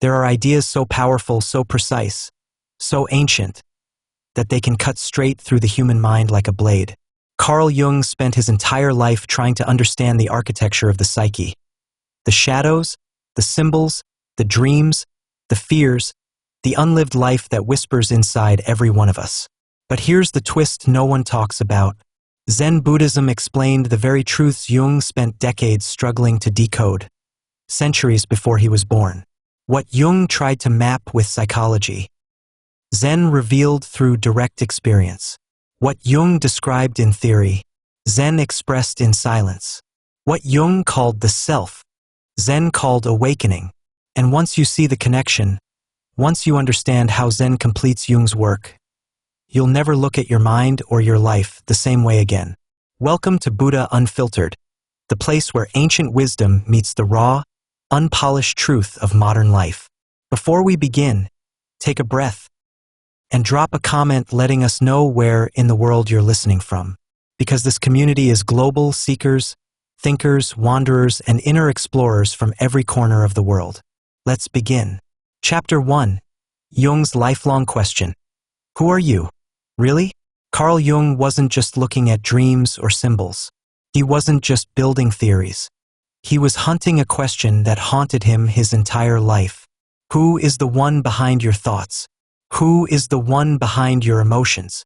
There are ideas so powerful, so precise, so ancient, that they can cut straight through the human mind like a blade. Carl Jung spent his entire life trying to understand the architecture of the psyche. The shadows, the symbols, the dreams, the fears, the unlived life that whispers inside every one of us. But here's the twist no one talks about. Zen Buddhism explained the very truths Jung spent decades struggling to decode, centuries before he was born. What Jung tried to map with psychology, Zen revealed through direct experience. What Jung described in theory, Zen expressed in silence. What Jung called the self, Zen called awakening. And once you see the connection, once you understand how Zen completes Jung's work, you'll never look at your mind or your life the same way again. Welcome to Buddha Unfiltered, the place where ancient wisdom meets the raw, unpolished truth of modern life. Before we begin, take a breath and drop a comment letting us know where in the world you're listening from. Because this community is global seekers, thinkers, wanderers, and inner explorers from every corner of the world. Let's begin. Chapter 1. Jung's lifelong question. Who are you? Really? Carl Jung wasn't just looking at dreams or symbols. He wasn't just building theories. He was hunting a question that haunted him his entire life. Who is the one behind your thoughts? Who is the one behind your emotions?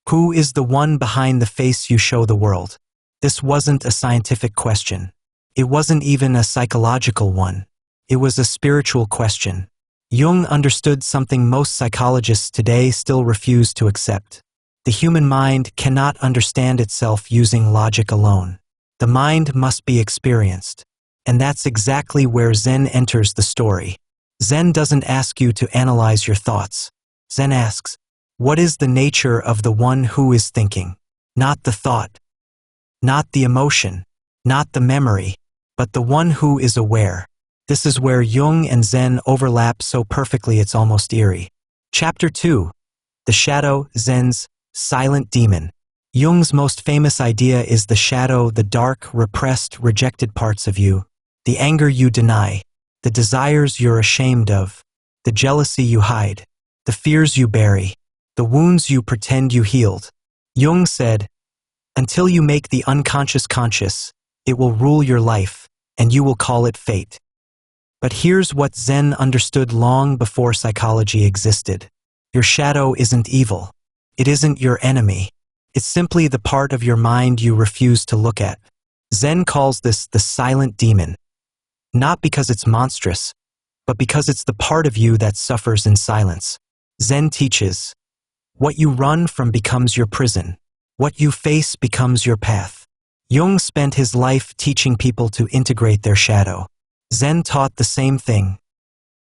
Who is the one behind the face you show the world? This wasn't a scientific question. It wasn't even a psychological one. It was a spiritual question. Jung understood something most psychologists today still refuse to accept. The human mind cannot understand itself using logic alone. The mind must be experienced. And that's exactly where Zen enters the story. Zen doesn't ask you to analyze your thoughts. Zen asks, what is the nature of the one who is thinking? Not the thought, not the emotion, not the memory, but the one who is aware. This is where Jung and Zen overlap so perfectly it's almost eerie. Chapter 2. The Shadow, Zen's silent demon. Jung's most famous idea is the shadow, the dark, repressed, rejected parts of you, the anger you deny, the desires you're ashamed of, the jealousy you hide, the fears you bury, the wounds you pretend you healed. Jung said, until you make the unconscious conscious, it will rule your life, and you will call it fate. But here's what Zen understood long before psychology existed. Your shadow isn't evil. It isn't your enemy. It's simply the part of your mind you refuse to look at. Zen calls this the silent demon. Not because it's monstrous, but because it's the part of you that suffers in silence. Zen teaches, what you run from becomes your prison. What you face becomes your path. Jung spent his life teaching people to integrate their shadow. Zen taught the same thing,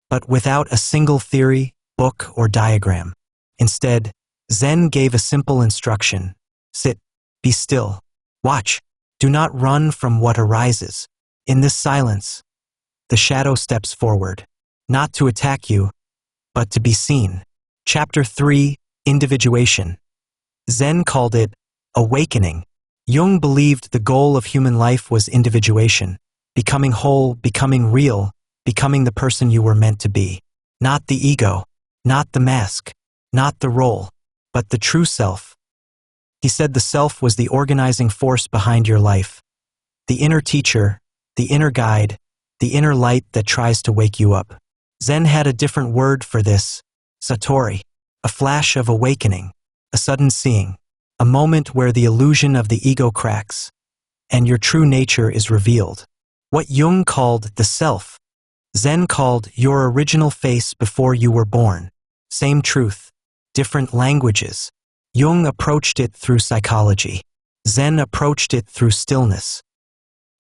but without a single theory, book, or diagram. Instead, Zen gave a simple instruction. Sit, be still, watch, do not run from what arises. In this silence, the shadow steps forward, not to attack you, but to be seen. Chapter 3. Individuation. Zen called it awakening. Jung believed the goal of human life was individuation, becoming whole, becoming real, becoming the person you were meant to be. Not the ego, not the mask, not the role, but the true self. He said the self was the organizing force behind your life, the inner teacher, the inner guide, the inner light that tries to wake you up. Zen had a different word for this, satori, a flash of awakening, a sudden seeing, a moment where the illusion of the ego cracks, and your true nature is revealed. What Jung called the self, Zen called your original face before you were born. Same truth, different languages. Jung approached it through psychology. Zen approached it through stillness.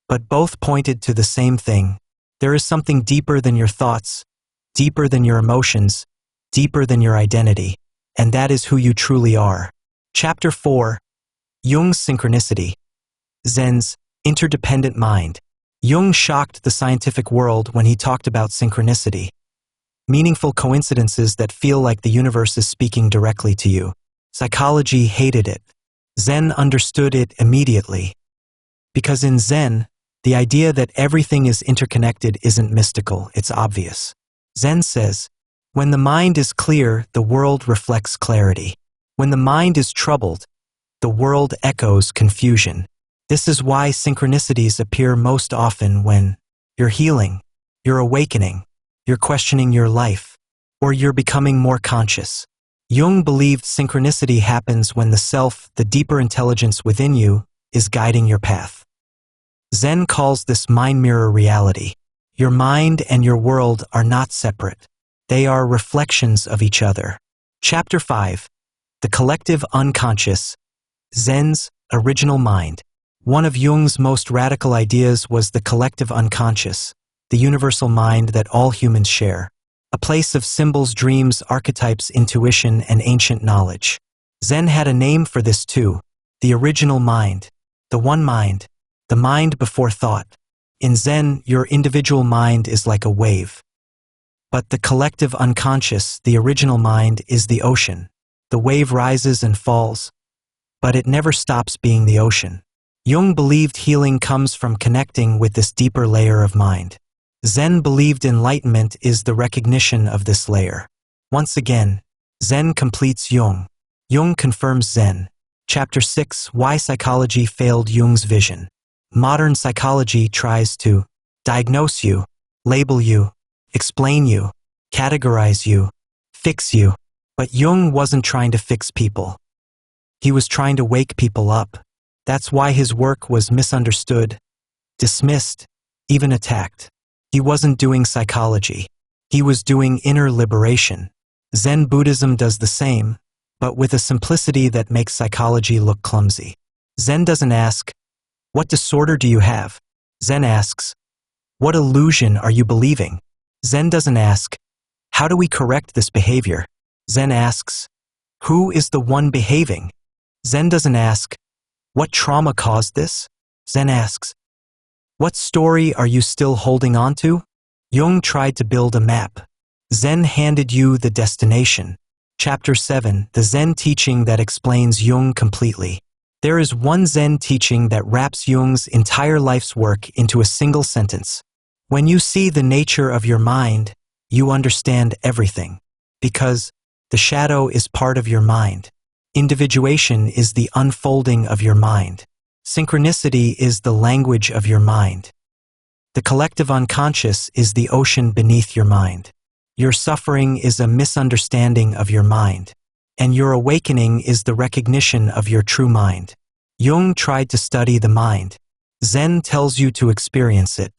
But both pointed to the same thing. There is something deeper than your thoughts, deeper than your emotions, deeper than your identity, and that is who you truly are. Chapter 4. Jung's synchronicity. Zen's interdependent mind. Jung shocked the scientific world when he talked about synchronicity, meaningful coincidences that feel like the universe is speaking directly to you. Psychology hated it. Zen understood it immediately. Because in Zen, the idea that everything is interconnected isn't mystical, it's obvious. Zen says, when the mind is clear, the world reflects clarity. When the mind is troubled, the world echoes confusion. This is why synchronicities appear most often when you're healing, you're awakening, you're questioning your life, or you're becoming more conscious. Jung believed synchronicity happens when the self, the deeper intelligence within you, is guiding your path. Zen calls this mind-mirror reality. Your mind and your world are not separate. They are reflections of each other. Chapter 5. The Collective Unconscious, Zen's Original Mind. One of Jung's most radical ideas was the collective unconscious, the universal mind that all humans share. A place of symbols, dreams, archetypes, intuition, and ancient knowledge. Zen had a name for this too, the original mind, the one mind, the mind before thought. In Zen, your individual mind is like a wave. But the collective unconscious, the original mind, is the ocean. The wave rises and falls, but it never stops being the ocean. Jung believed healing comes from connecting with this deeper layer of mind. Zen believed enlightenment is the recognition of this layer. Once again, Zen completes Jung. Jung confirms Zen. Chapter 6. Why Psychology Failed Jung's Vision. Modern psychology tries to diagnose you, label you, explain you, categorize you, fix you. But Jung wasn't trying to fix people. He was trying to wake people up. That's why his work was misunderstood, dismissed, even attacked. He wasn't doing psychology. He was doing inner liberation. Zen Buddhism does the same, but with a simplicity that makes psychology look clumsy. Zen doesn't ask, what disorder do you have? Zen asks, what illusion are you believing? Zen doesn't ask, how do we correct this behavior? Zen asks, who is the one behaving? Zen doesn't ask, what trauma caused this? Zen asks, what story are you still holding on to? Jung tried to build a map. Zen handed you the destination. Chapter 7. The Zen teaching that explains Jung completely. There is one Zen teaching that wraps Jung's entire life's work into a single sentence. When you see the nature of your mind, you understand everything. Because the shadow is part of your mind. Individuation is the unfolding of your mind. Synchronicity is the language of your mind. The collective unconscious is the ocean beneath your mind. Your suffering is a misunderstanding of your mind. And your awakening is the recognition of your true mind. Jung tried to study the mind. Zen tells you to experience it.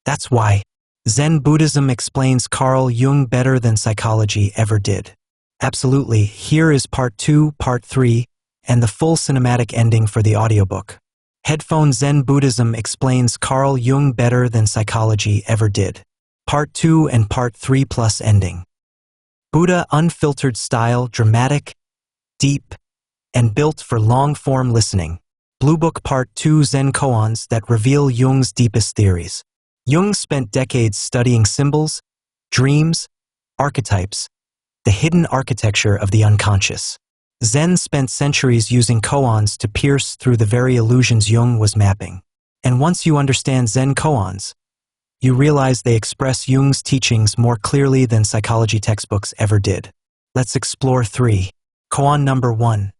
That's why Zen Buddhism explains Carl Jung better than psychology ever did. Absolutely, here is part 2, part 3, and the full cinematic ending for the audiobook. Headphone Zen Buddhism explains Carl Jung better than psychology ever did. Part 2 and part 3 plus ending. Buddha Unfiltered style, dramatic, deep, and built for long-form listening. Blue Book Part 2 Zen koans that reveal Jung's deepest theories. Jung spent decades studying symbols, dreams, archetypes, the hidden architecture of the unconscious. Zen spent centuries using koans to pierce through the very illusions Jung was mapping. And once you understand Zen koans, you realize they express Jung's teachings more clearly than psychology textbooks ever did. Let's explore 3. Koan number 1.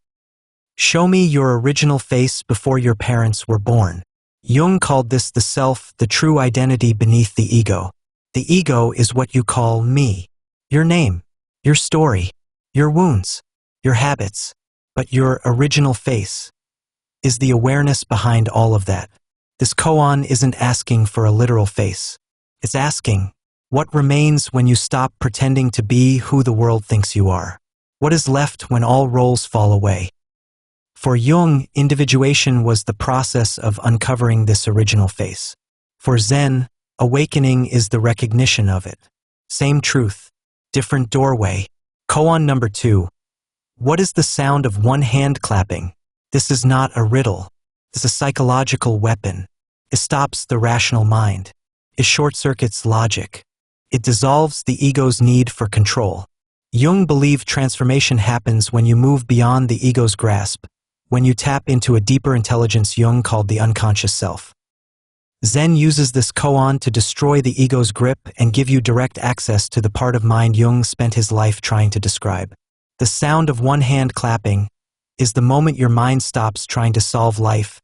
Show me your original face before your parents were born. Jung called this the self, the true identity beneath the ego. The ego is what you call me. Your name, your story, your wounds, your habits. But your original face is the awareness behind all of that. This koan isn't asking for a literal face. It's asking, what remains when you stop pretending to be who the world thinks you are? What is left when all roles fall away? For Jung, individuation was the process of uncovering this original face. For Zen, awakening is the recognition of it. Same truth, different doorway. Koan number 2. What is the sound of one hand clapping? This is not a riddle. It's a psychological weapon. It stops the rational mind. It short-circuits logic. It dissolves the ego's need for control. Jung believed transformation happens when you move beyond the ego's grasp, when you tap into a deeper intelligence Jung called the unconscious self. Zen uses this koan to destroy the ego's grip and give you direct access to the part of mind Jung spent his life trying to describe. The sound of one hand clapping is the moment your mind stops trying to solve life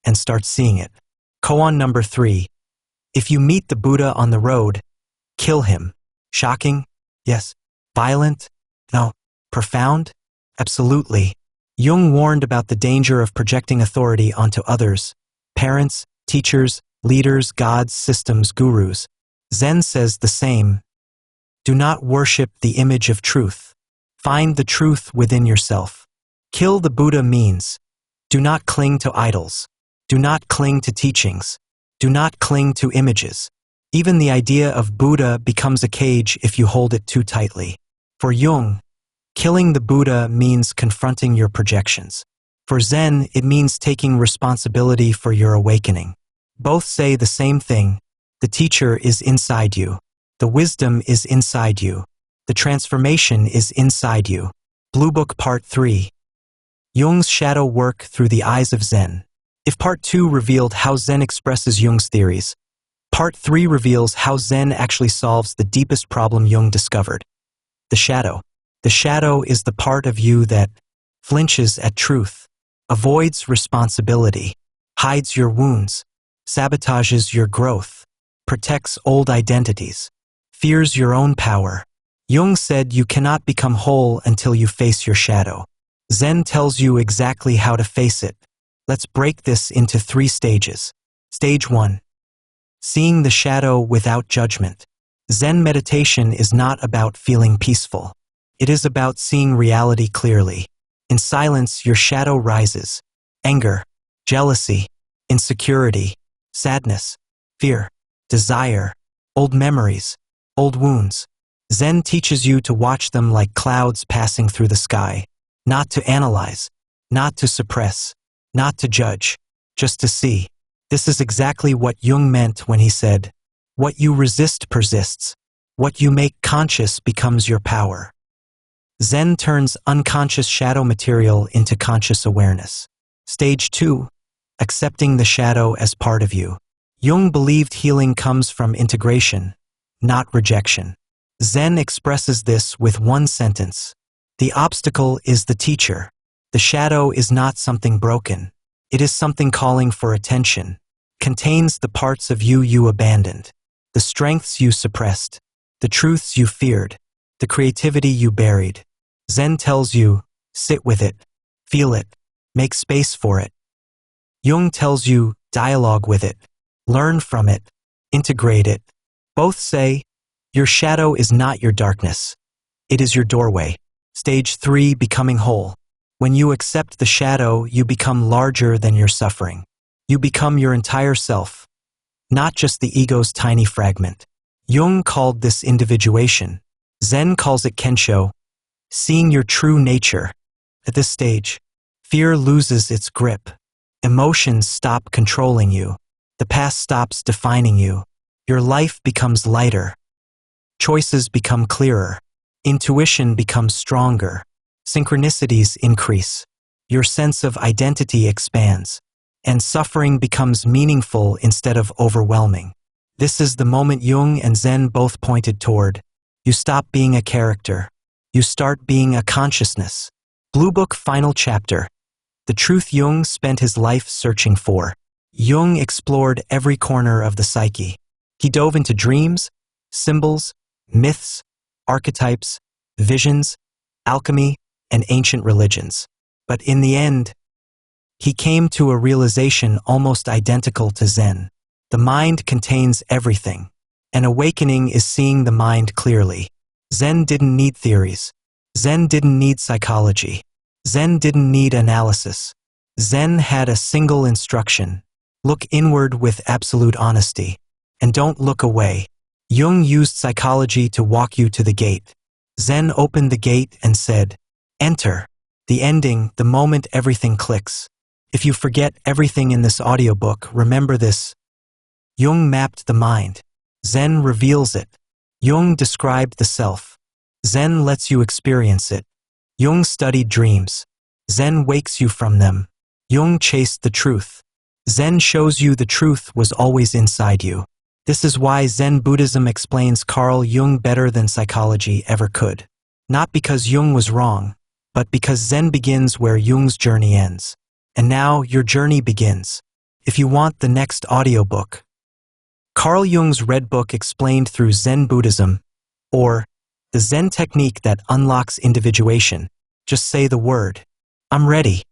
and starts seeing it. Koan number 3. If you meet the Buddha on the road, kill him. Shocking? Yes. Violent? No. Profound? Absolutely. Jung warned about the danger of projecting authority onto others, parents, teachers, leaders, gods, systems, gurus. Zen says the same. Do not worship the image of truth. Find the truth within yourself. Kill the Buddha means, do not cling to idols. Do not cling to teachings. Do not cling to images. Even the idea of Buddha becomes a cage if you hold it too tightly. For Jung, killing the Buddha means confronting your projections. For Zen, it means taking responsibility for your awakening. Both say the same thing. The teacher is inside you. The wisdom is inside you. The transformation is inside you. Blue Book Part 3. Jung's shadow work through the eyes of Zen. If Part 2 revealed how Zen expresses Jung's theories, Part 3 reveals how Zen actually solves the deepest problem Jung discovered. The shadow. The shadow is the part of you that flinches at truth, avoids responsibility, hides your wounds, sabotages your growth, protects old identities, fears your own power. Jung said you cannot become whole until you face your shadow. Zen tells you exactly how to face it. Let's break this into 3 stages. Stage 1. Seeing the shadow without judgment. Zen meditation is not about feeling peaceful. It is about seeing reality clearly. In silence, your shadow rises. Anger, jealousy, insecurity, sadness, fear, desire, old memories, old wounds. Zen teaches you to watch them like clouds passing through the sky. Not to analyze, not to suppress, not to judge, just to see. This is exactly what Jung meant when he said, what you resist persists. What you make conscious becomes your power. Zen turns unconscious shadow material into conscious awareness. Stage 2. Accepting the shadow as part of you. Jung believed healing comes from integration, not rejection. Zen expresses this with one sentence. The obstacle is the teacher. The shadow is not something broken. It is something calling for attention. Contains the parts of you you abandoned, the strengths you suppressed, the truths you feared, the creativity you buried. Zen tells you, sit with it, feel it, make space for it. Jung tells you, dialogue with it, learn from it, integrate it. Both say, your shadow is not your darkness. It is your doorway. Stage 3, becoming whole. When you accept the shadow, you become larger than your suffering. You become your entire self, not just the ego's tiny fragment. Jung called this individuation. Zen calls it kensho, seeing your true nature. At this stage, fear loses its grip. Emotions stop controlling you. The past stops defining you. Your life becomes lighter. Choices become clearer. Intuition becomes stronger. Synchronicities increase. Your sense of identity expands. And suffering becomes meaningful instead of overwhelming. This is the moment Jung and Zen both pointed toward. You stop being a character. You start being a consciousness. Blue Book Final Chapter. The truth Jung spent his life searching for. Jung explored every corner of the psyche. He dove into dreams, symbols, myths, archetypes, visions, alchemy, and ancient religions. But in the end, he came to a realization almost identical to Zen. The mind contains everything. An awakening is seeing the mind clearly. Zen didn't need theories. Zen didn't need psychology. Zen didn't need analysis. Zen had a single instruction. Look inward with absolute honesty. And don't look away. Jung used psychology to walk you to the gate. Zen opened the gate and said, enter. The ending, the moment everything clicks. If you forget everything in this audiobook, remember this. Jung mapped the mind. Zen reveals it. Jung described the self. Zen lets you experience it. Jung studied dreams. Zen wakes you from them. Jung chased the truth. Zen shows you the truth was always inside you. This is why Zen Buddhism explains Carl Jung better than psychology ever could. Not because Jung was wrong, but because Zen begins where Jung's journey ends. And now your journey begins. If you want the next audiobook, Carl Jung's Red Book explained through Zen Buddhism, or the Zen technique that unlocks individuation, just say the word, "I'm ready."